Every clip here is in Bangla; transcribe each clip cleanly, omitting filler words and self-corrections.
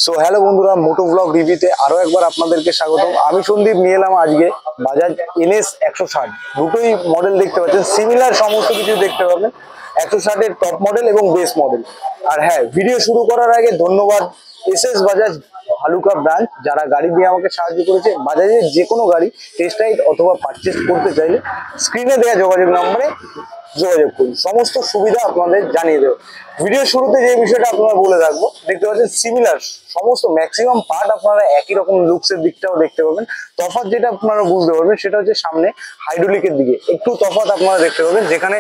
সো হ্যালো বন্ধুরা, মোটো ব্লগ রিভিউতে আরো একবার আপনাদেরকে স্বাগতম। আমি সন্দীপ নিয়ে এলাম আজকে বাজাজ NS 160। দুটোই মডেল দেখতে পাচ্ছেন, সিমিলার সমস্ত কিছু দেখতে পাবেন। 160 এর টপ মডেল এবং বেস মডেল। আর হ্যাঁ, ভিডিও শুরু করার আগে ধন্যবাদ SS বাজাজ ভালুকা ব্রাঞ্চ, যারা গাড়ি দিয়ে আমাকে সাহায্য করেছে। বাজাজের যে কোনো গাড়ি টেস্ট রাইড অথবা পারচেস করতে চাইলে স্ক্রিনে দেওয়া যোগাযোগ নম্বরে যোগাযোগ করুন, সমস্ত সুবিধা আপনাদের জানিয়ে দেবো। ভিডিও শুরুতে যে বিষয়টা আপনারা বলে রাখবো, দেখতে পাচ্ছেন সিমিলার সমস্ত ম্যাক্সিমাম পার্ট আপনারা একই রকম লুকসের দিকটাও দেখতে পাবেন। তফাৎ যেটা আপনারা বুঝতে পারবেন সেটা হচ্ছে সামনে হাইড্রোলিকের দিকে একটু তফাৎ আপনারা দেখতে পাবেন, যেখানে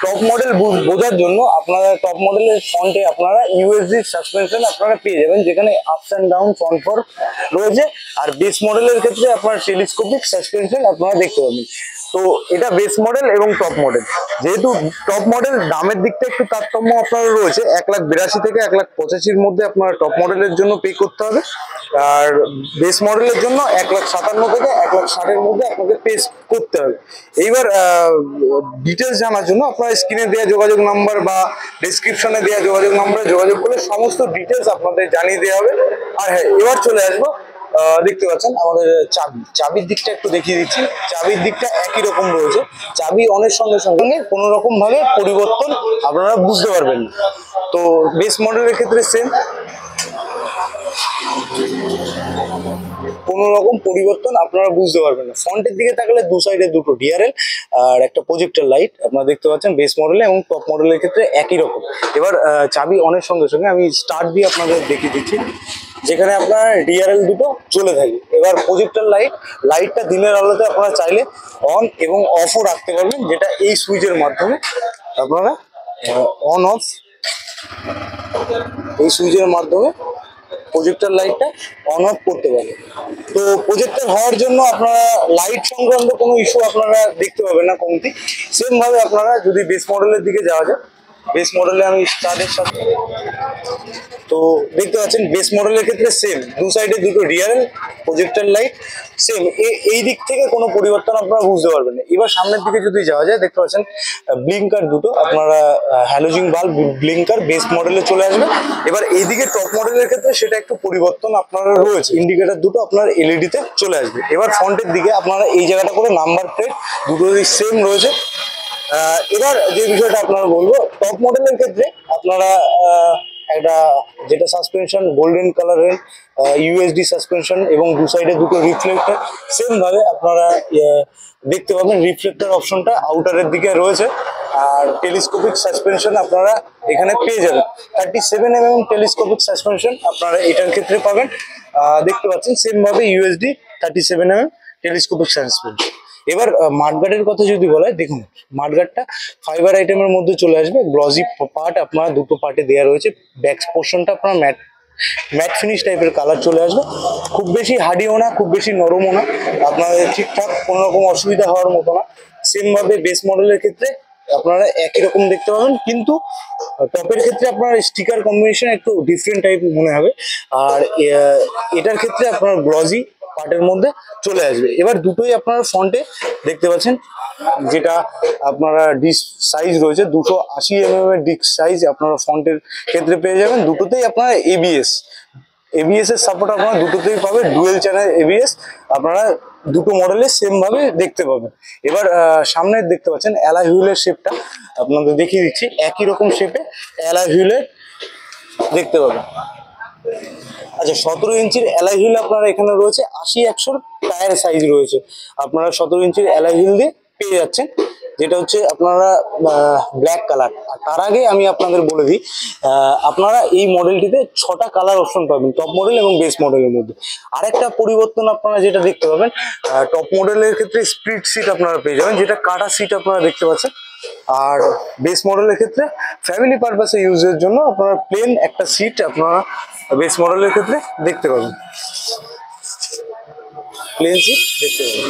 টপ মডেল বোঝার জন্য আপনারা টপ মডেলের ফ্রন্টে আপনারা USD সাসপেনশন আপনারা পেয়ে যাবেন, যেখানে ups and down front four রয়েছে। আর বেস মডেলের ক্ষেত্রে আপনারা টেলিস্কোপিক সাসপেনশন আপনারা দেখতে পাবেন। তো এটা বেস মডেল এবং টপ মডেল। যেহেতু টপ মডেল দামের দিকটা একটু তারতম্য আপনার রয়েছে, 1,82,000 থেকে 1,85,000 মধ্যে আপনার টপ মডেলের জন্য পে করতে হবে। আর বেস মডেলের জন্য 1,57,000 থেকে 1,60,000 মধ্যে আপনাকে পে করতে হবে। এইবার ডিটেলস জানার জন্য আপনার স্ক্রিনে দেওয়া যোগাযোগ নাম্বার বা ডেসক্রিপশনে দেওয়া যোগাযোগ নাম্বারে যোগাযোগ করলে সমস্ত ডিটেলস আপনাদের জানিয়ে দেওয়া হবে। আর হ্যাঁ, এবার চলে আসবো, দেখতে পাচ্ছেন আমাদের চাবির দিকটা একটু দেখিয়ে দিচ্ছি। চাবির দিকটা একই রকম রয়েছে, চাবি অনেক সঙ্গে কোনো রকম ভাবে পরিবর্তন আপনারা বুঝতে পারবেন না। তো বেস মডেলের ক্ষেত্রে সেম, কোনো রকম পরিবর্তন আপনারা বুঝতে পারবেন না। ফ্রন্টের দিকে তাকালে দু সাইডে দুটো DRL আর একটা প্রজেক্টর লাইট আপনারা দেখতে পাচ্ছেন বেস মডেলে এবং টপ মডেলের ক্ষেত্রে একই রকম। এবার চাবি অনেক সঙ্গে আমি স্টার্ট দিয়ে আপনাদের দেখিয়ে দিচ্ছি, যেখানে আপনার DRL দুটো চলে থাকে। এবার প্রজেক্টর লাইটটা দিনের আলোতে আপনারা চাইলে অন এবং অফও রাখতে পারবেন, যেটা এই সুইচের মাধ্যমে আপনারা অন অফ, এই সুইচের মাধ্যমে প্রজেক্টর লাইটটা অন অফ করতে পারবেন। তো প্রজেক্টর হওয়ার জন্য আপনারা লাইট সংক্রান্ত কোনো ইস্যু আপনারা দেখতে পাবেন না কমতি। সেম ভাবে আপনারা যদি বেস মডেলের দিকে যাওয়া যায়, বেস মডেলে আমি স্টার্টের সাথে, তো দেখতে পাচ্ছেন বেস মডেলের ক্ষেত্রে সেম, দু সাইডে দুটো DRL প্রজেক্টর লাইট সেম। এই দিক থেকে কোনো পরিবর্তন আপনারা বুঝতে পারবেন না। এবার সামনের দিকে যদি যাওয়া যায়, দেখতে পাচ্ছেন ব্লিঙ্কার দুটো আপনারা হ্যালোজিন বাল্ব ব্লিঙ্কার বেস মডেলে চলে আসবে। এবার এইদিকে টপ মডেলের ক্ষেত্রে সেটা একটু পরিবর্তন আপনারা রয়েছে, ইন্ডিকেটর দুটো আপনার LED তে চলে আসবে। এবার ফ্রন্টের দিকে আপনারা এই জায়গাটা করে নাম্বার প্লেট দুটোই সেম রয়েছে। এবার যে বিষয়টা আপনারা বলবো, টপ মডেলের ক্ষেত্রে আপনারা একটা যেটা সাসপেনশন গোল্ডেন কালারের USD সাসপেনশন এবং দু সাইডে দুটো রিফ্লেক্টর সেম ভাবে আপনারা দেখতে পাবেন। রিফ্লেক্টর অপশনটা আউটারের দিকে রয়েছে। আর টেলিস্কোপিক সাসপেনশন আপনারা এখানে পেয়ে যাবেন, 37mm টেলিস্কোপিক সাসপেনশন আপনারা এটার ক্ষেত্রে পাবেন। দেখতে পাচ্ছেন সেম ভাবে USD 37mm টেলিস্কোপিক সাসপেনশন। এবার মাঠগার্ডের কথা যদি বলা হয়, দেখুন মাঠগার্ডটা ফাইবার আইটেমের মধ্যে চলে আসবে। গ্লসি পার্ট আপনারা দুটো পার্টে দেওয়া রয়েছে। ব্যাক পোর্শনটা আপনার ম্যাট ফিনিশ টাইপের কালার চলে আসবে। খুব বেশি হার্ডিও না, খুব বেশি নরমও না, আপনাদের ঠিকঠাক কোনো রকম অসুবিধা হওয়ার মতো না। সেম ভাবে বেস মডেলের ক্ষেত্রে আপনারা একই রকম দেখতে পাবেন, কিন্তু টপের ক্ষেত্রে আপনার স্টিকার কম্বিনেশন একটু ডিফারেন্ট টাইপ মনে হবে। আর এটার ক্ষেত্রে আপনার গ্লসি পার্টের মধ্যে চলে আসবে। এবার দুটোই আপনারা ফ্রন্টে দেখতে পাচ্ছেন, যেটা আপনারা ডিস্ক সাইজ রয়েছে 280mm এর ডিস্ক সাইজ আপনারা ফ্রন্টের ক্ষেত্রে পেয়ে যাবেন। দুটোতেই আপনারা ABS এর সাপোর্ট আপনারা দুটোতেই পাবেন। ডুয়েল চ্যানেল ABS আপনারা দুটো মডেলে সেম ভাবে দেখতে পাবেন। এবার সামনে দেখতে পাচ্ছেন অ্যালয় হুইলের শেপটা আপনাদের দেখিয়ে দিচ্ছি, একই রকম শেপে অ্যালয় হুইলের দেখতে পাবেন। আচ্ছা, 17 ইঞ্চির অ্যালয় হুইল আপনারা এখানে রয়েছে। 80-100 টায়ার সাইজ রয়েছে, আপনারা 17 ইঞ্চির অ্যালয় হুইল দিয়ে পেয়ে যাচ্ছেন, যেটা হচ্ছে আপনারা ব্ল্যাক কালার। আর তার আগে আমি আপনাদের বলে দিই, আপনারা এই মডেলটিতে 6টা কালার অপশন পাবেন টপ মডেল এবং বেস মডেলের মধ্যে। আরেকটা পরিবর্তন আপনারা যেটা দেখতে পাবেন, টপ মডেলের ক্ষেত্রে স্প্লিট সিট আপনারা পেয়ে যাবেন, যেটা কাটা সিট আপনারা দেখতে পাচ্ছেন। আর বেস মডেলের ক্ষেত্রে ফ্যামিলি পারপাসে ইউজের জন্য আপনারা প্লেন একটা সিট আপনারা বেস মডেলের ক্ষেত্রে দেখতে পাবেন, প্লেন সিট দেখতে পাবেন।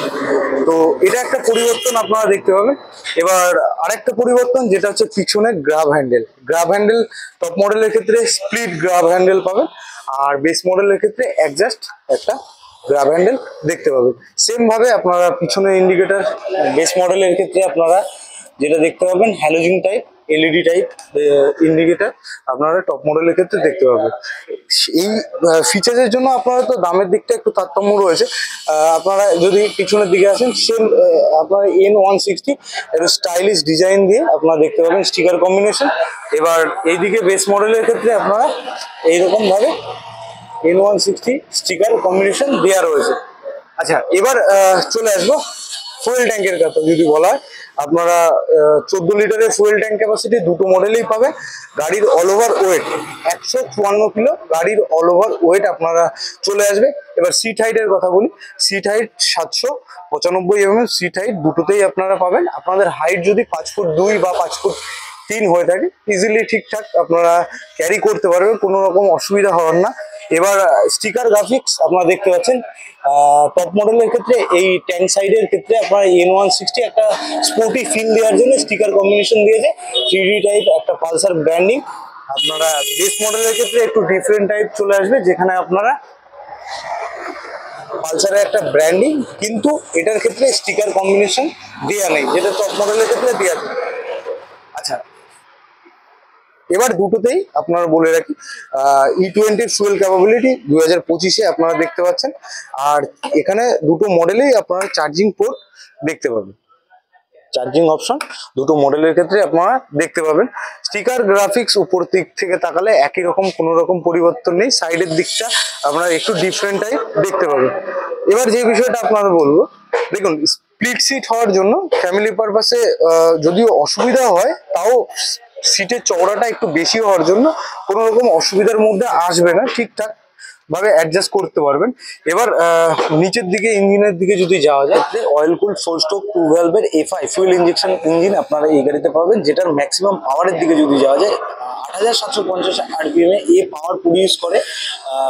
তো এটা একটা পরিবর্তন আপনারা দেখতে পাবেন। এবার আরেকটা পরিবর্তন যেটা হচ্ছে পিছনে গ্রাব হ্যান্ডেল টপ মডেলের ক্ষেত্রে স্প্লিট গ্রাব হ্যান্ডেল পাবেন। আর বেস মডেলের ক্ষেত্রে অ্যাডজাস্ট একটা গ্রাব হ্যান্ডেল দেখতে পাবেন। সেম ভাবে আপনারা পিছনে ইন্ডিকেটর বেস মডেলের ক্ষেত্রে আপনারা যেটা দেখতে পাবেন halogen type LED type indicator আপনারা টপ মডেলের ক্ষেত্রে দেখতে পাবেন। এই ফিচার্সের জন্য আপনারা তো দামের দিকটা একটু তারতম্য রয়েছে। আপনারা যদি পিছনের দিকে আসেন, সেম আপনারা N160 একটু স্টাইলিশ ডিজাইন দিয়ে আপনারা দেখতে পাবেন, স্টিকার কম্বিনেশন। এবার এইদিকে বেস মডেলের ক্ষেত্রে আপনারা এইরকম ভাবে N160 স্টিকার কম্বিনেশন দেওয়া রয়েছে। আচ্ছা, এবার চলে আসবো ফুয়েল ট্যাঙ্কের কথা যদি বলা হয়। আপনারা 14 লিটারের ফুয়েল ট্যাঙ্ক ক্যাপাসিটি দুটো মডেলেই পাবেন। গাড়ির অল ওভার ওয়েট 154 কিলো, গাড়ির অল ওভার ওয়েট আপনারা চলে আসবে। এবার সিট হাইটের কথা বলি, সিট হাইট 795 সিট হাইট দুটোতেই আপনারা পাবেন। আপনাদের হাইট যদি 5 ফুট 2 বা 5 ফুট 3 হয়ে থাকে, ইজিলি ঠিকঠাক আপনারা ক্যারি করতে পারবেন, কোনো রকম অসুবিধা হওয়ার না। এবার স্টিকার গ্রাফিক্স আপনারা দেখতে পাচ্ছেন টপ মডেলের ক্ষেত্রে, এই ট্যাঙ্ক সাইডের ক্ষেত্রে আপনারা N160 একটা স্পোর্টি ফিল দেওয়ার জন্য স্টিকার কম্বিনেশন দিয়েছে 3D টাইপ একটা পালসার ব্র্যান্ডিং। আপনারা বেস মডেলের ক্ষেত্রে একটু ডিফারেন্ট টাইপ চলে আসবে, যেখানে আপনারা পালসারের একটা ব্র্যান্ডিং, কিন্তু এটার ক্ষেত্রে স্টিকার কম্বিনেশন দেওয়া নেই, যেটা টপ মডেলের ক্ষেত্রে দেওয়া নেই। আচ্ছা, এবার দুটোতেই আপনারা বলে রাখি E20 ফুয়েল ক্যাপাবিলিটি 2025-এ আপনারা দেখতে পাচ্ছেন। আর এখানে দুটো মডেলেই আপনারা চার্জিং পোর্ট দেখতে পাবেন, চার্জিং অপশন দুটো মডেলের ক্ষেত্রে আপনারা দেখতে পাবেন। স্টিকার গ্রাফিক্স উপর দিক থেকে তাকালে একই রকম, কোনো রকম পরিবর্তন নেই। সাইডের দিকটা আপনারা একটু ডিফারেন্ট টাইপ দেখতে পাবেন। এবার যে বিষয়টা আপনারা বলবো, দেখুন স্প্লিট সিট হওয়ার জন্য ফ্যামিলি পারপাসে যদিও অসুবিধা হয়, তাও সিটের চওড়াটা একটু বেশি হওয়ার জন্য কোনো রকম অসুবিধার মধ্যে আসবে না, ঠিকঠাক ভাবে অ্যাডজাস্ট করতে পারবেন। এবার নিচের দিকে ইঞ্জিনের দিকে যদি যাওয়া যায়, অয়েল কুল 4 stroke 2 ভ্যালভের FI fuel injection engine আপনারা এই গাড়িতে পাবেন, যেটার ম্যাক্সিমাম পাওয়ারের দিকে যদি যাওয়া যায় 8750 RPM এ পাওয়ার প্রডিউস করে।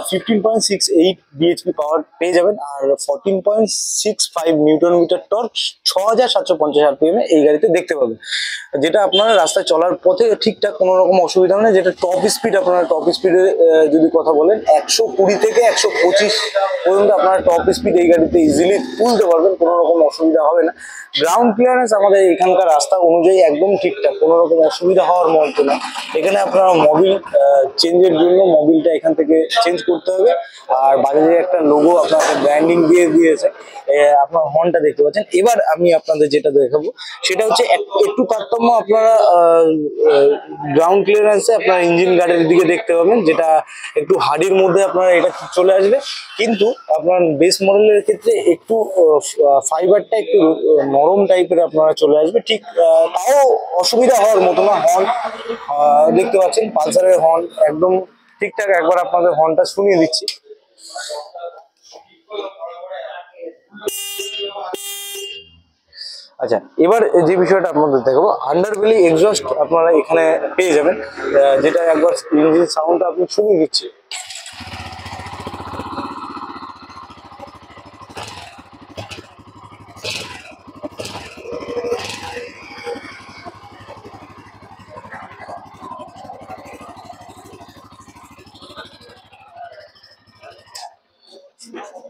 15.68 বিএইচপি পাওয়ার পেয়ে যাবেন, আর 14.65 নিউটন মিটার টর্ক 6750 RPM এ এই গাড়িতে দেখতে পাবেন, যেটা আপনারা রাস্তায় চলার পথে ঠিকঠাক কোনো রকম অসুবিধা নেই। যেটা টপ স্পিড, আপনারা টপ স্পিডে যদি কথা বলেন 120 থেকে 125 পর্যন্ত আপনারা টপ স্পিড এই গাড়িতে ইজিলি তুলতে পারবেন, কোনো রকম অসুবিধা হবে না। গ্রাউন্ড ক্লিয়ারেন্স আমাদের এখানকার রাস্তা অনুযায়ী একদম ঠিকঠাক, কোনো রকম অসুবিধা হওয়ার মতো না। এখানে আপনারা মোবিল চেঞ্জের জন্য মোবিলটা এখান থেকে চেঞ্জ করতে হবে, আর বাজাজের একটা লোগো আপনাদের ব্র্যান্ডিং দিয়ে দিয়েছে, আপনার হর্নটা দেখতে পাচ্ছেন। এবার আমি আপনাদের যেটা দেখাবো সেটা হচ্ছে একটু তারতম্য আপনারা গ্রাউন্ড ক্লিয়ারেন্সে আপনার ইঞ্জিন গার্ডের দিকে দেখতে পাবেন, যেটা একটু হার্ডির মধ্যে আপনারা এটা চলে আসবে। কিন্তু আপনার বেস মডেলের ক্ষেত্রে একটু ফাইবারটা একটু নরম টাইপের আপনারা চলে আসবে, ঠিক তাও অসুবিধা হওয়ার মতো না। হর্ন দেখতে পাচ্ছেন, পালসারের হর্ন একদম ঠিকঠাক। একবার আপনাদের হর্নটা শুনিয়ে দিচ্ছি। আচ্ছা, এবার যে বিষয়টা আপনাদের দেখাবো, আন্ডারবেলি এক্সস্ট আপনারা এখানে পেয়ে যাবেন, যেটা একবার ইঞ্জিন সাউন্ডটা আপনি শুনিয়ে দিচ্ছি।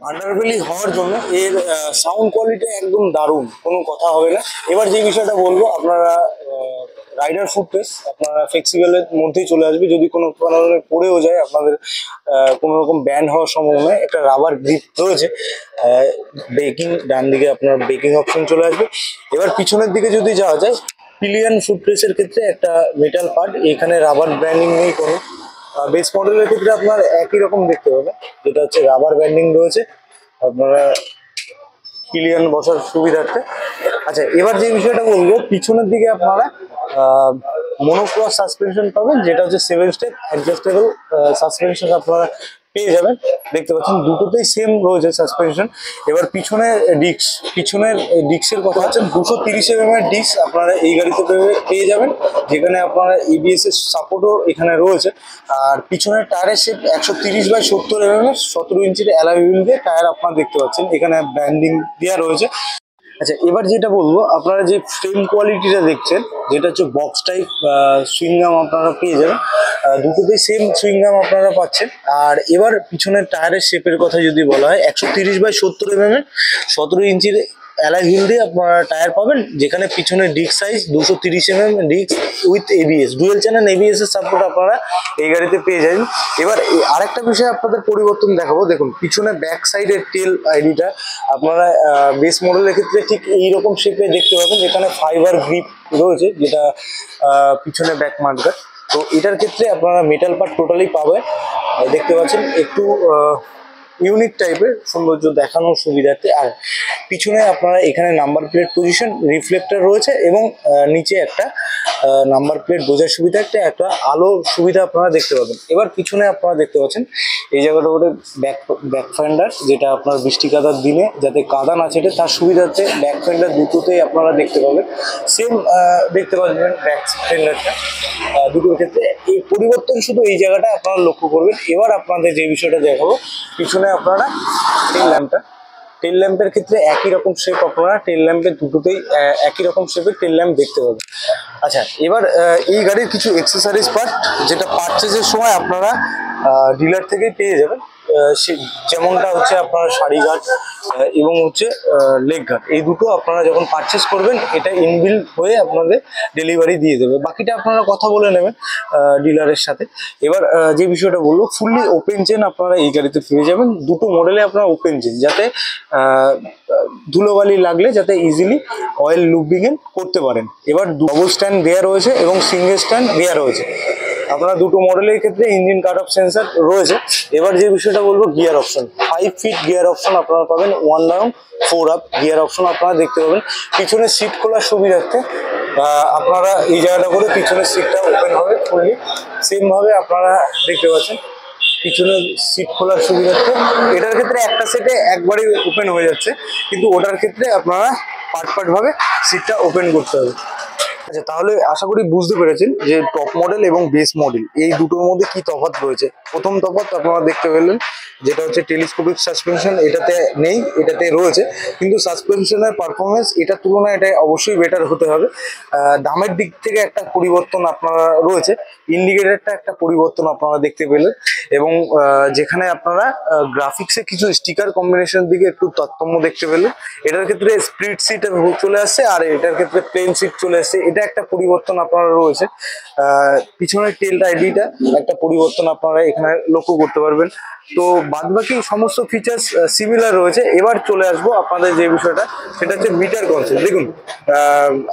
আন্ডারবেলি হওয়ার জন্য এর সাউন্ড কোয়ালিটি একদম দারুণ, কোনো কথা হবে না। এবার যে বিষয়টা বলবো, আপনারা রাইডার ফুটপেস আপনারা ফ্লেক্সিবলের মধ্যেই চলে আসবে। যদি কোনো কারণে পড়েও যায়, আপনাদের কোনো রকম ব্যান্ড হওয়ার সম্ভাবনা, একটা রাবার গ্রিপ রয়েছে। ব্রেকিং ডান দিকে আপনার ব্রেকিং অপশন চলে আসবে। এবার পিছনের দিকে যদি যাওয়া যায়, পিলিয়ন ফুটপ্রেসের ক্ষেত্রে একটা মেটাল পার্ট, এখানে রাবার ব্র্যান্ডিং নেই কোনো। বেস মডেলের ক্ষেত্রে আপনার একই রকম দেখতে পাবেন, যেটা হচ্ছে রাবার ব্যান্ডিং রয়েছে আপনারা পিলিয়ন বসার সুবিধার্থে। আচ্ছা, এবার যে বিষয়টা বলবো, পিছনের দিকে আপনারা মনোক্রস সাসপেনশন পাবেন, যেটা হচ্ছে 7 স্টেপ অ্যাডজাস্টেবল সাসপেনশন আপনারা পেয়ে যাবেন। দেখতে পাচ্ছেন দুটোতেই সেম রয়েছে সাসপেনশন। এবার পিছনের ডিস্কের কথা হচ্ছে 230 mm এর ডিস্ক আপনারা এই গাড়িতে পেয়ে যাবেন, যেখানে আপনারা EBS এর সাপোর্টও এখানে রয়েছে। আর পিছনের টায়ারের শেপ 130/70 mm এর 17 ইঞ্চির অ্যালয় হুইল দিয়ে টায়ার আপনারা দেখতে পাচ্ছেন, এখানে ব্র্যান্ডিং দেওয়া রয়েছে। আচ্ছা, এবার যেটা বলবো, আপনারা যে ফ্রেম কোয়ালিটিটা দেখছেন, যেটা হচ্ছে বক্স টাইপ সুইংগাম আপনারা পেয়ে যাবেন, দুটোতেই সেম সুইংগাম আপনারা পাচ্ছেন। আর এবার পিছনের টায়ারের শেপের কথা যদি বলা হয়, 130/70 mm এর 17 ইঞ্চির অ্যালয় হুইল দিয়ে আপনারা টায়ার পাবেন, যেখানে পিছনে disc size 230 disc with ABS, dual channel ABS এর সাপোর্ট আপনারা এই গাড়িতে পেয়ে যাবেন। এবার আরেকটা বিষয় আপনাদের পরিবর্তন দেখাবো, দেখুন পিছনে ব্যাক সাইডের টেল আইডিটা আপনারা বেস মডেলের ক্ষেত্রে ঠিক এইরকম শেপে দেখতে পাবেন, যেখানে ফাইবার গ্রিপ রয়েছে, যেটা পিছনে ব্যাক মার্কার। তো এটার ক্ষেত্রে আপনারা মেটাল পার্ট টোটালি পাবেন, দেখতে পাচ্ছেন একটু ইউনিক টাইপের সৌন্দর্য দেখানোর সুবিধার্থে। আর পিছনে আপনারা এখানে নাম্বার প্লেট পজিশন রিফ্লেক্টর রয়েছে এবং নিচে একটা নাম্বার প্লেট বোঝার সুবিধার্থে একটা আলোর সুবিধা আপনারা দেখতে পাবেন। এবার পিছনে আপনারা দেখতে পাচ্ছেন এই জায়গাটা করে ব্যাক ফেন্ডার, যেটা আপনার বৃষ্টি কাদার দিনে যাতে কাদা না ছেটে তার সুবিধার্থে ব্যাক ফেন্ডার দুটোতেই আপনারা দেখতে পাবেন। সেম দেখতে পাবেন ব্যাক ফেন্ডারটা দুটোর ক্ষেত্রে। এই পরিবর্তন শুধু এই জায়গাটা আপনারা লক্ষ্য করবেন। এবার আপনাদের যে বিষয়টা দেখাবো, পিছনে আপনারা টেল ল্যাম্পের ক্ষেত্রে একই রকম শেপ, আপনারা টেল ল্যাম্পের দুটোতেই একই রকম শেপের টেল ল্যাম্প দেখতে পাবেন। আচ্ছা, এবার এই গাড়ির কিছু এক্সেসরিজ পার্ট যেটা পারচেজের সময় আপনারা ডিলার থেকেই পেয়ে যাবেন, যেমনটা হচ্ছে আপনার শাড়ি গার্ড এবং হচ্ছে লেগ গার্ড, এই দুটো আপনারা যখন পারচেস করবেন এটা ইনবিল্ড হয়ে আপনাদের ডেলিভারি দিয়ে দেবে, বাকিটা আপনারা কথা বলে নেবেন ডিলারের সাথে। এবার যে বিষয়টা বলবো, ফুললি ওপেন চেন আপনারা এই গাড়িতে পেয়ে যাবেন, দুটো মডেলে আপনারা ওপেন চেন, যাতে ধুলোবালি লাগলে যাতে ইজিলি অয়েল লুব্রিকেন্ট করতে পারেন। এবার ডবল স্ট্যান্ড দেওয়া রয়েছে এবং সিঙ্গেল স্ট্যান্ড দেওয়া রয়েছে আপনারা দুটো মডেলের ক্ষেত্রে। ইঞ্জিন কাট অফ সেন্সার রয়েছে। এবার যে বিষয়টা বলবো, গিয়ার অপশন 5 ফিট গিয়ার অপশন আপনারা পাবেন, 1 ডাউন 4 আপ গিয়ার অপশন আপনারা দেখতে পাবেন। পিছনে সিট খোলার সুবিধার্থে আপনারা এই জায়গাটা করে পিছনের সিটটা ওপেন হবে ফুললি, সেম ভাবে আপনারা দেখতে পাচ্ছেন পিছনে সিট খোলার সুবিধার্থে। এটার ক্ষেত্রে একটা সেটে একবারই ওপেন হয়ে যাচ্ছে, কিন্তু ওটার ক্ষেত্রে আপনারা পার্ট ভাবে সিটটা ওপেন করতে হবে। আচ্ছা, তাহলে আশা করি বুঝতে পেরেছেন যে টপ মডেল এবং বেস মডেল এই দুটোর মধ্যে কি তফাৎ রয়েছে। প্রথম তফাৎ আপনারা দেখতে পেলেন, যেটা হচ্ছে টেলিস্কোপিক সাসপেনশন এটাতে নেই, এটাতে রয়েছে, কিন্তু সাসপেনশনের পারফরমেন্স এটার তুলনায় এটা অবশ্যই বেটার হতে হবে। দামের দিক থেকে একটা পরিবর্তন আপনারা রয়েছে, ইন্ডিকেটরটা একটা পরিবর্তন আপনারা দেখতে পেলেন, এবং যেখানে আপনারা গ্রাফিক্সে কিছু স্টিকার কম্বিনেশন দিকে একটু তারতম্য দেখতে পেলেন। এটার ক্ষেত্রে স্প্লিট সিট চলে আসছে আর এটার ক্ষেত্রে প্লেন সিট চলে আসছে, এটা একটা পরিবর্তন আপনারা রয়েছে। পিছনের টেল আইডিটা একটা পরিবর্তন আপনারা এখানে লক্ষ্য করতে পারবেন। তো বাদবাকি সমস্ত ফিচার্স সিমিলার রয়েছে। এবার চলে আসবো আপনাদের যে বিষয়টা, সেটা হচ্ছে মিটার কনসেপ্ট। দেখুন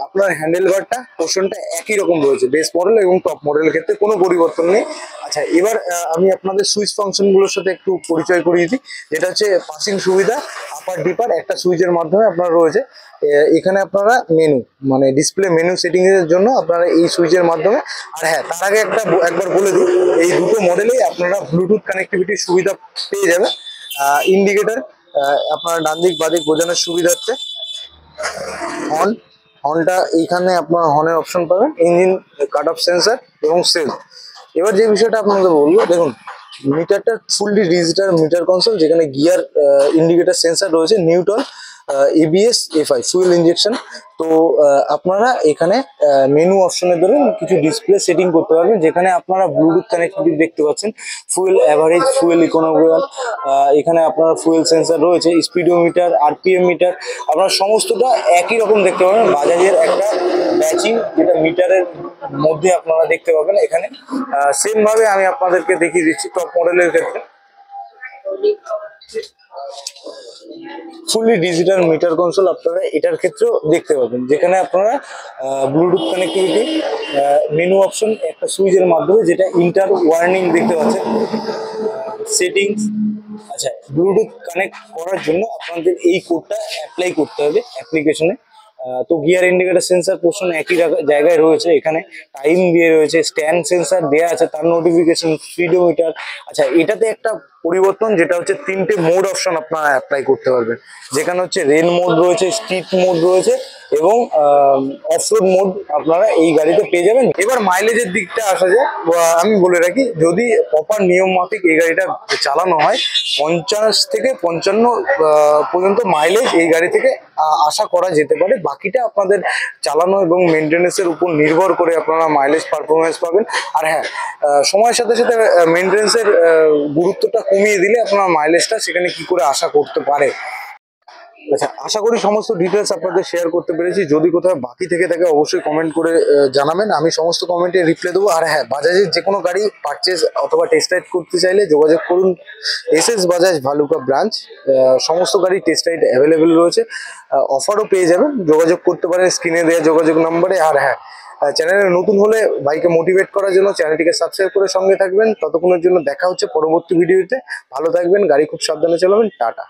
আপনার হ্যান্ডেল বারটা পোর্শনটা একই রকম রয়েছে বেস মডেল এবং টপ মডেলের ক্ষেত্রে, কোনো পরিবর্তন নেই। আচ্ছা, এবার আমি আপনাদের সুইচ ফাংশন গুলোর সাথে একটু পরিচয় করিয়ে দিই, যেটা হচ্ছে পাসিং সুবিধা, আপার ডিপার একটা সুইচের মাধ্যমে আপনার রয়েছে। এখানে আপনারা মেনু মানে ডিসপ্লে মেনু সেটিং এর জন্য আপনারা এই সুইচের মাধ্যমে। আর হ্যাঁ, তার আগে একবার বলে দিই, এই দুটো মডেলেই আপনারা ব্লুটুথ কানেক্টিভিটির সুবিধা পেয়ে যাবেন। ইন্ডিকেটর আপনার ডান দিক বাদিক বোঝানোর সুবিধার্থে। হর্নটা এইখানে আপনার হর্নের অপশন পাবেন, ইঞ্জিন কাট অফ সেন্সার এবং সেল। এবার যে বিষয়টা আপনাদের বলবো, দেখুন মিটারটা ফুললি ডিজিটাল মিটার কনসোল, যেখানে গিয়ার ইন্ডিকেটর সেন্সার রয়েছে, neutral, ABS, FI fuel injection. তো আপনারা এখানে মেনু অপশনের ধরে কিছু ডিসপ্লে সেটিং করতে পারবেন, যেখানে আপনারা ব্লুটুথ কানেক্টিভিটি দেখতে পাচ্ছেন, ফুয়েল অ্যাভারেজ, ফুয়েল ইকোনমি, এখানে আপনারা ফুয়েল সেন্সার রয়েছে, স্পিডোমিটার, আরপিএম মিটার, আপনারা সমস্তটা একই রকম দেখতে পাবেন। বাজাজের একটা ব্যাচিং যেটা মিটারের মধ্যে আপনারা দেখতে পাবেন এখানে। সেম ভাবে আমি আপনাদেরকে দেখিয়ে দিচ্ছি টপ মডেলের ক্ষেত্রে। ফুললি ডিজিটাল মিটার কনসোল আপনারা এটার ক্ষেত্রেও দেখতে পাবেন, যেখানে আপনারা ব্লুটুথ কানেক্টিভিটি, মেনু অপশন একটা সুইচের মাধ্যমে, যেটা ইন্টার ওয়ার্নিং দেখতে পাচ্ছেন, সেটিংস। আচ্ছা, ব্লুটুথ কানেক্ট করার জন্য আপনাদের এই কোডটা অ্যাপ্লাই করতে হবে অ্যাপ্লিকেশনে। তো গিয়ার ইন্ডিকেটর সেন্সার পোর্শন একই জায়গায় রয়েছে, এখানে টাইম দিয়ে রয়েছে, স্ট্যান্ড সেন্সার দেওয়া আছে, তার নোটিফিকেশন, স্পিডোমিটার। আচ্ছা, এটাতে একটা পরিবর্তন যেটা হচ্ছে 3টে মোড অপশন আপনারা অ্যাপ্লাই করতে পারবেন, যেখানে হচ্ছে রেন মোড রয়েছে, স্ট্রিট মোড রয়েছে এবং অফরোড মোড আপনারা এই গাড়িতে পেয়ে যাবেন। এবার মাইলেজের দিকটা আসা যায়, আমি বলে রাখি যদি প্রপার নিয়ম মাফিক এই গাড়িটা চালানো হয়, 50 থেকে 55 পর্যন্ত মাইলেজ এই গাড়ি থেকে আশা করা যেতে পারে। বাকিটা আপনাদের চালানো এবং মেনটেন্যান্সের উপর নির্ভর করে আপনারা মাইলেজ পারফরমেন্স পাবেন। আর হ্যাঁ, সময়ের সাথে সাথে মেনটেন্যান্সের গুরুত্বটা কমিয়ে দিলে আপনার মাইলেজটা সেখানে কি করে আশা করতে পারে। আচ্ছা, আশা করি সমস্ত ডিটেলস আপনাদের শেয়ার করতে পেরেছি। যদি কোথাও বাকি থেকে থাকে অবশ্যই কমেন্ট করে জানাবেন, আমি সমস্ত কমেন্টে রিপ্লাই দেবো। আর হ্যাঁ, বাজাজের যে কোনো গাড়ি পারচেজ অথবা টেস্ট রাইড করতে চাইলে যোগাযোগ করুন এসএস বাজাজ ভালুকা ব্রাঞ্চ। সমস্ত গাড়ি টেস্ট রাইড অ্যাভেলেবেল রয়েছে, অফারও পেয়ে যাবেন। যোগাযোগ করতে পারেন স্ক্রিনে দেওয়া যোগাযোগ নম্বরে। আর হ্যাঁ, চ্যানেলে নতুন হলে ভাইকে মোটিভেট করার জন্য চ্যানেলটিকে সাবস্ক্রাইব করে সঙ্গে থাকবেন। ততক্ষণের জন্য দেখা হচ্ছে পরবর্তী ভিডিওতে। ভালো থাকবেন, গাড়ি খুব সাবধানে চালাবেন, টাটা।